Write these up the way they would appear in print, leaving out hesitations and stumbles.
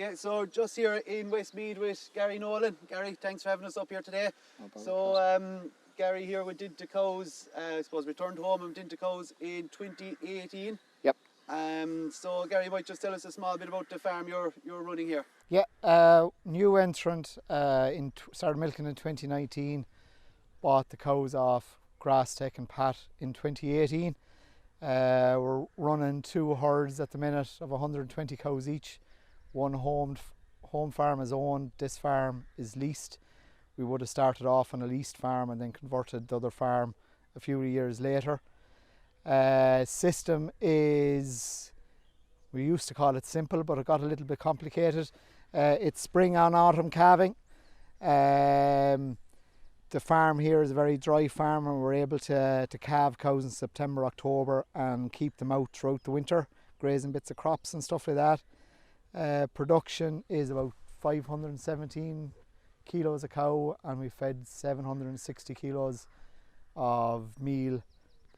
Okay, so just here in Westmeath with Gary Nolan. Gary, thanks for having us up here today. So Gary here with Dinta Cows, I suppose returned home and Dinta Cows in 2018. Yep. So Gary, you might just tell us a small bit about the farm you're running here. Yeah, new entrant, started milking in 2019, bought the cows off Grazing and Pat in 2018. We're running 2 herds at the minute of 120 cows each. One home farm is owned, this farm is leased. We would have started off on a leased farm and then converted the other farm a few years later. System is, we used to call it simple, but it got a little bit complicated. It's spring and autumn calving. The farm here is a very dry farm and we're able to calve cows in September, October and keep them out throughout the winter, grazing bits of crops and stuff like that. Production is about 517 kilos a cow and we fed 760 kilos of meal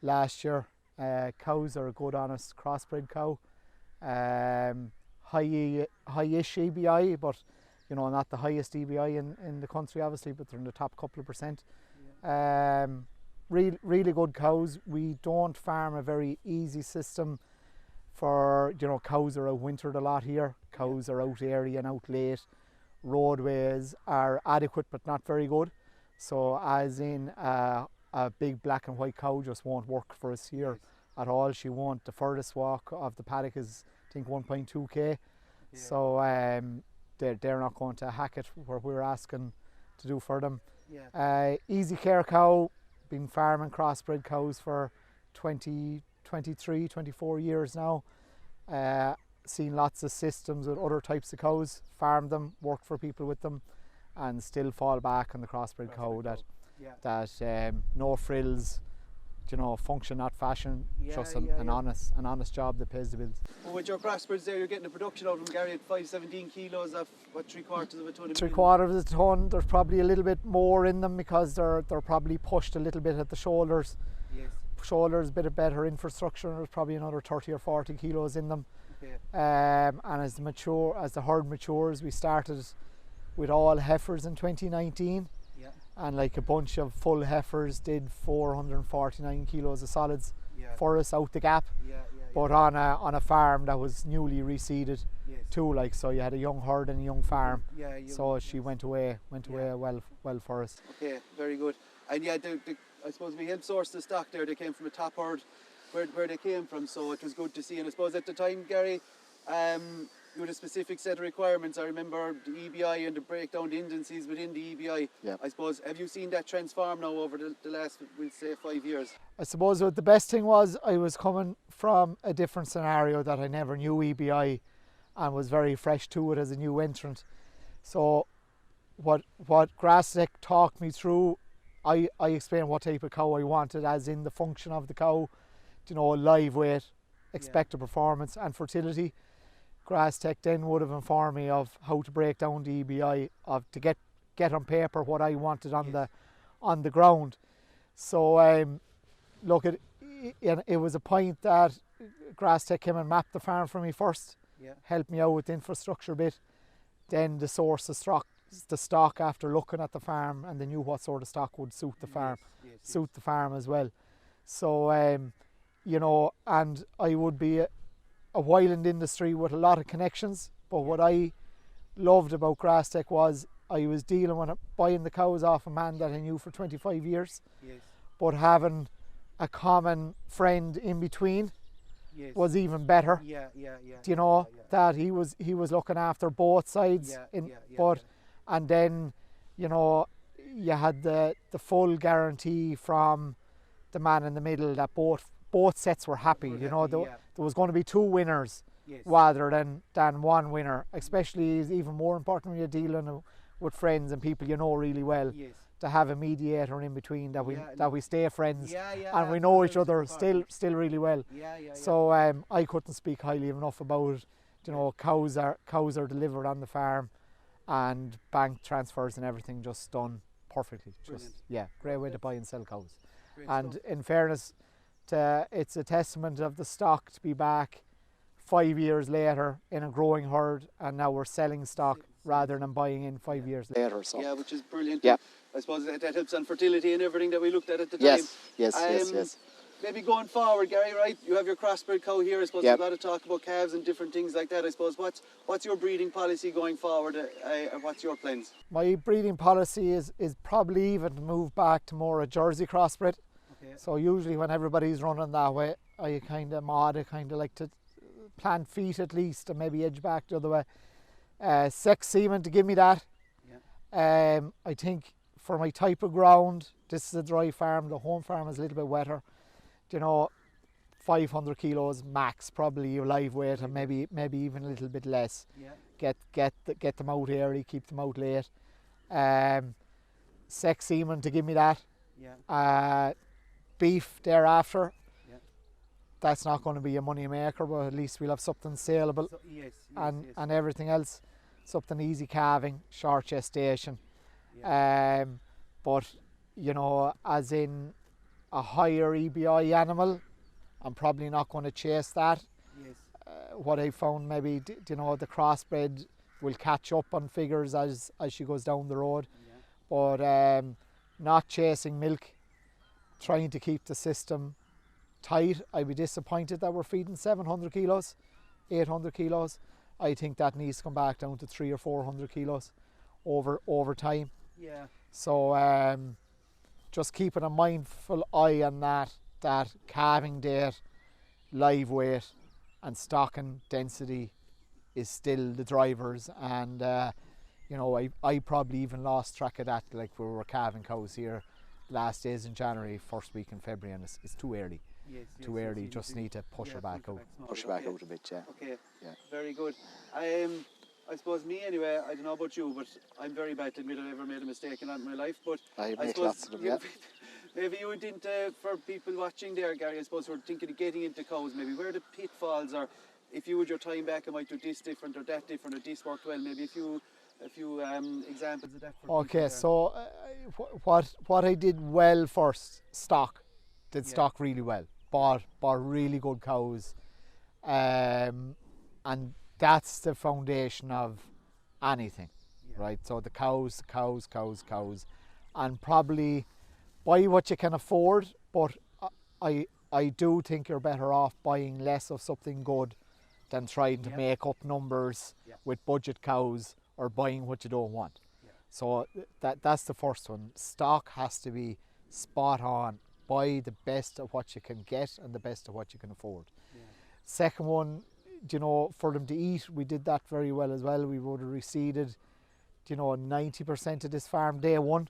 last year. Cows are a good honest crossbred cow. High-ish EBI, but you know, not the highest EBI in the country obviously, but they're in the top couple of percent. Yeah. Really good cows. We don't farm a very easy system for, you know, cows are out wintered a lot here. Cows are out early and out late. Roadways are adequate but not very good. So as in a big black and white cow just won't work for us here at all. She won't. The furthest walk of the paddock is I think 1.2k. Yeah. So they're not going to hack it where we're asking to do for them. Yeah. Easy care cow, been farming crossbred cows for 23, 24 years now. Seen lots of systems with other types of cows, farm them, work for people with them, and still fall back on the crossbred cow that no frills, you know, function not fashion, just an honest job that pays the bills. Well, with your crossbreds there, you're getting a production out of them, Gary, at 517 kilos of what, 3/4 of a ton? 3/4 of a ton. There's probably a little bit more in them because they're probably pushed a little bit at the shoulders. Yes. Shoulders, a bit of better infrastructure. There's probably another 30 or 40 kilos in them. Okay. And as the herd matures, we started with all heifers in 2019. And like a bunch of full heifers did 449 kilos of solids for us out the gap. But on a farm that was newly reseeded too, like, so you had a young herd and a young farm. So she went away well for us. Okay, very good. And I suppose we helped source the stock there. They came from a top herd where they came from, so it was good to see. And I suppose at the time, Gary, you had a specific set of requirements. I remember the EBI and the breakdown, the indices within the EBI. Yep. I suppose, have you seen that transform now over the last, we'll say, 5 years? I suppose what the best thing was, I was coming from a different scenario that I never knew EBI and was very fresh to it as a new entrant. So what Grazing talked me through, I explained what type of cow I wanted, as in the function of the cow, you know, live weight, expected performance and fertility. Grazing then would have informed me of how to break down the EBI to get on paper what I wanted on the ground. So look, it was a point that Grazing came and mapped the farm for me first, helped me out with the infrastructure bit, then the source of stock after looking at the farm, and they knew what sort of stock would suit the farm, suit the farm as well. So you know, and I would be a while in the industry with a lot of connections, but what I loved about Grazing was I was dealing with buying the cows off a man that I knew for 25 years, but having a common friend in between was even better. Do you know that he was looking after both sides, and then, you know, you had the full guarantee from the man in the middle that both sets were happy. You know, there was going to be 2 winners rather than one winner. Especially is even more important when you're dealing with friends and people you know really well. To have a mediator in between that we stay friends and we know each other still really well. So I couldn't speak highly enough about it. You know, cows are delivered on the farm, and bank transfers and everything just done perfectly. Brilliant. Just great way to buy and sell cows. Great and stuff. In fairness, it's a testament of the stock to be back 5 years later in a growing herd, and now we're selling stock rather than buying in 5 years later. So yeah, which is brilliant. Yeah. I suppose that helps on fertility and everything that we looked at the time. yes. Maybe going forward, Gary, right? You have your crossbred cow here. I suppose Yep. there's a lot of talk about calves and different things like that. I suppose what's your breeding policy going forward? What's your plans? my breeding policy is probably even to move back to more a Jersey crossbred. Okay. So usually when everybody's running that way, I kind of like to plant feet at least and maybe edge back the other way. Sex semen to give me that. Yeah. I think for my type of ground, this is a dry farm. The home farm is a little bit wetter. You know, 500 kilos max probably your live weight, and maybe even a little bit less. Yeah. Get them out early, keep them out late. Sex semen to give me that. Yeah. Beef thereafter. Yeah. That's not going to be a money maker, but at least we'll have something saleable. So, yes. And everything else, something easy calving, short gestation. Yeah. But you know, as in a higher EBI animal, I'm probably not going to chase that. Yes. What I found, maybe you know, the crossbred will catch up on figures as she goes down the road. Yeah. But not chasing milk, trying to keep the system tight. I'd be disappointed that we're feeding 700 kilos, 800 kilos. I think that needs to come back down to 300 or 400 kilos over time. Yeah. So just keeping a mindful eye on that calving date, live weight and stocking density is still the drivers. And you know, I probably even lost track of that, like we were calving cows here last days in January, first week in February, and it's too early. Yes. Too early, just need to push her back out. Push her back out a bit, yeah. Okay. Yeah. Very good. I suppose me anyway, I don't know about you, but I'm very bad to admit I ever made a mistake in my life. But I make suppose lots of them, yeah. Maybe you didn't, for people watching there, Gary, I suppose who are thinking of getting into cows, maybe where the pitfalls are. If you had your time back, I might do this different or that different or this worked well. Maybe a few examples of that. Okay, so what I did well first, stock. Did stock really well. Bought really good cows, and that's the foundation of anything, right? So the cows, and probably buy what you can afford. But I do think you're better off buying less of something good than trying to make up numbers with budget cows or buying what you don't want. So that's the first one. Stock has to be spot on. Buy the best of what you can get and the best of what you can afford. Second one, you know, for them to eat, we did that very well as well. We would have reseeded, you know, 90% of this farm day one.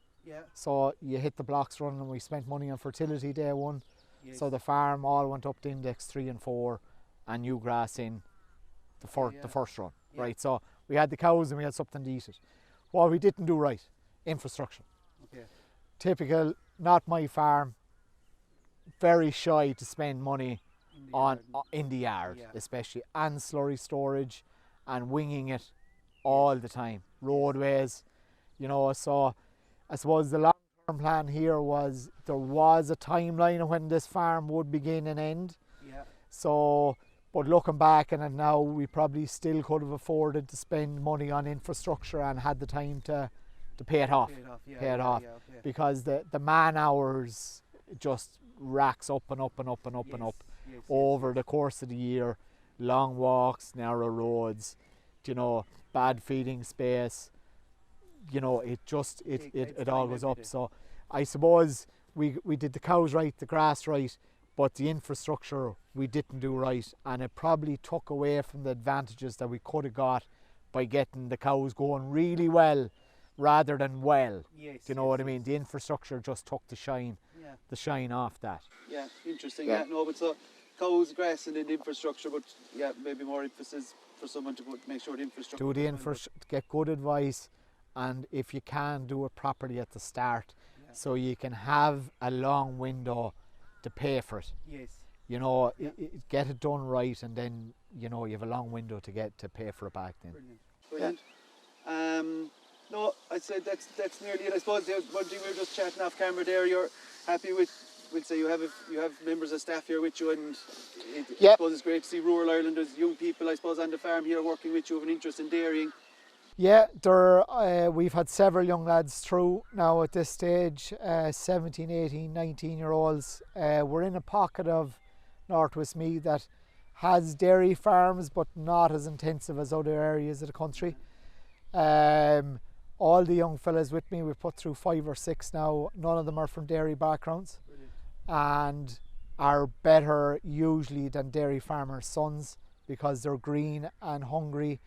So you hit the blocks running, and we spent money on fertility day one. So the farm all went up to index 3 and 4 and new grass in the first run, right? So we had the cows and we had something to eat it. What we didn't do right, infrastructure. Typical, not my farm, very shy to spend money in the yard, especially ancillary storage and winging it all the time. Roadways, you know, so I suppose the long-term plan here was there was a timeline of when this farm would begin and end. So, but looking back on it now, we probably still could have afforded to spend money on infrastructure and had the time to pay it off. Because the man hours just racks up and up over the course of the year. Long walks, narrow roads, you know, bad feeding space, you know, it all goes up. So I suppose we did the cows right, the grass right, but the infrastructure we didn't do right, and it probably took away from the advantages that we could have got by getting the cows going really well rather than well. Do you know what I mean? The infrastructure just took the shine off that. Yeah, interesting. No, but so cows, grass, and then infrastructure, but maybe more emphasis for someone to make sure the infrastructure. Do the infrastructure, get good advice, and if you can, do it properly at the start, so you can have a long window to pay for it. You know, get it done right, and then you know you have a long window to pay for it back then. Brilliant. No, I'd say that's nearly it. I suppose the one thing we were just chatting off camera there, you're happy with we'll say you have members of staff here with you, and I Yep. suppose it's great to see rural Ireland. There's young people, I suppose, on the farm here working with you, have an interest in dairying. Yeah, we've had several young lads through now at this stage, 17, 18, 19-year-olds. We're in a pocket of North Westmeath that has dairy farms, but not as intensive as other areas of the country. All the young fellas with me, we've put through 5 or 6 now. None of them are from dairy backgrounds. Brilliant. And are better usually than dairy farmers' sons because they're green and hungry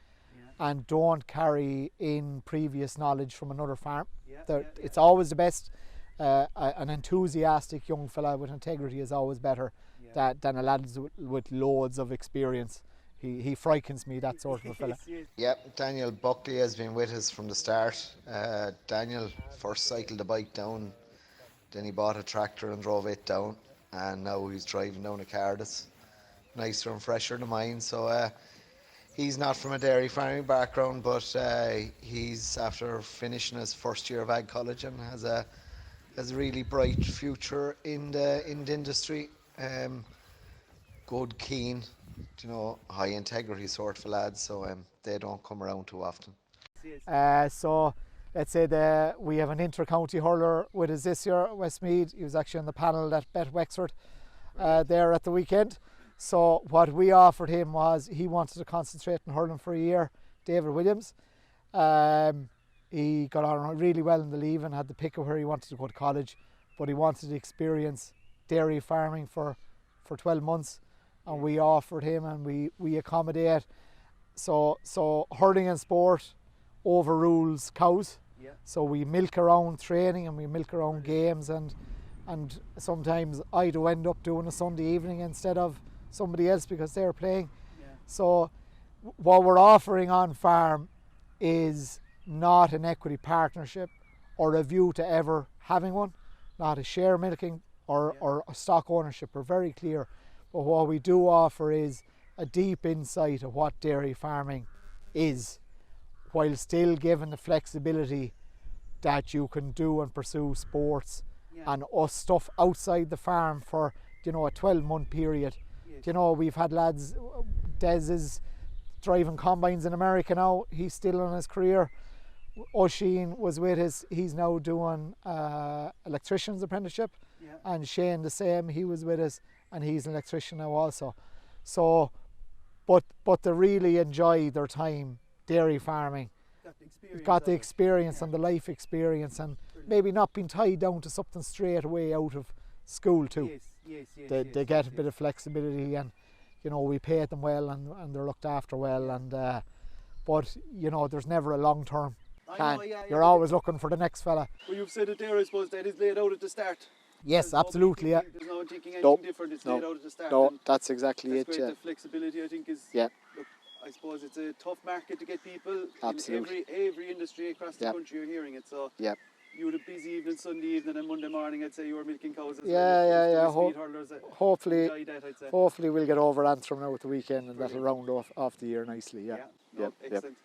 and don't carry in previous knowledge from another farm. It's always the best. An enthusiastic young fella with integrity is always better than a lad with loads of experience. He frightens me, that sort of a fella. Yep, Daniel Buckley has been with us from the start. Daniel first cycled the bike down, then he bought a tractor and drove it down, and now he's driving down a car that's nicer and fresher than mine. So he's not from a dairy farming background, but he's after finishing his first year of ag college and has a really bright future in the industry. Good, keen, high integrity sort of lads, so they don't come around too often. So let's say we have an inter-county hurler with us this year at Westmeath. He was actually on the panel that bet Wexford there at the weekend. So what we offered him was he wanted to concentrate on hurling for a year, David Williams. He got on really well in the leave and had the pick of where he wanted to go to college, but he wanted to experience dairy farming for 12 months. And we offered him and we accommodate. So hurling and sport overrules cows. Yeah. So we milk around training and we milk around games, and sometimes I do end up doing a Sunday evening instead of somebody else because they're playing. Yeah. So what we're offering on farm is not an equity partnership or a view to ever having one, not a share milking or a stock ownership. We're very clear. But what we do offer is a deep insight of what dairy farming is, while still giving the flexibility that you can do and pursue sports and us stuff outside the farm for a 12-month period. We've had lads, Des is driving combines in America now, he's still on his career. Oisin was with us, he's now doing electrician's apprenticeship, and Shane the same, he was with us and he's an electrician now also. So, but they really enjoy their time dairy farming. Got the experience and the life experience, and maybe not being tied down to something straight away out of school too. They get a bit of flexibility, and we pay them well and they're looked after well, and but there's never a long term plan. You're always looking for the next fella. Well, you've said it there, I suppose, that is laid out at the start. Yes, absolutely. There's no one thinking anything different, it's laid out at the start. No, that's exactly that's it. Great. The flexibility, I think, is. Yeah. Look, I suppose it's a tough market to get people. Absolutely. In every industry across the country, you're hearing it. So. Yeah. You had a busy evening Sunday evening and Monday morning. I'd say you were milking cows. Yeah. Hopefully, hopefully we'll get over Antrim now at the weekend, and that'll round off the year nicely. Yeah. Excellent.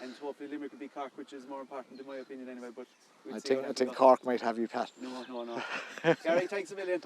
And hopefully Limerick will be Cork, which is more important in my opinion anyway. But I think Cork might have you, Pat. No. Gary, thanks a million.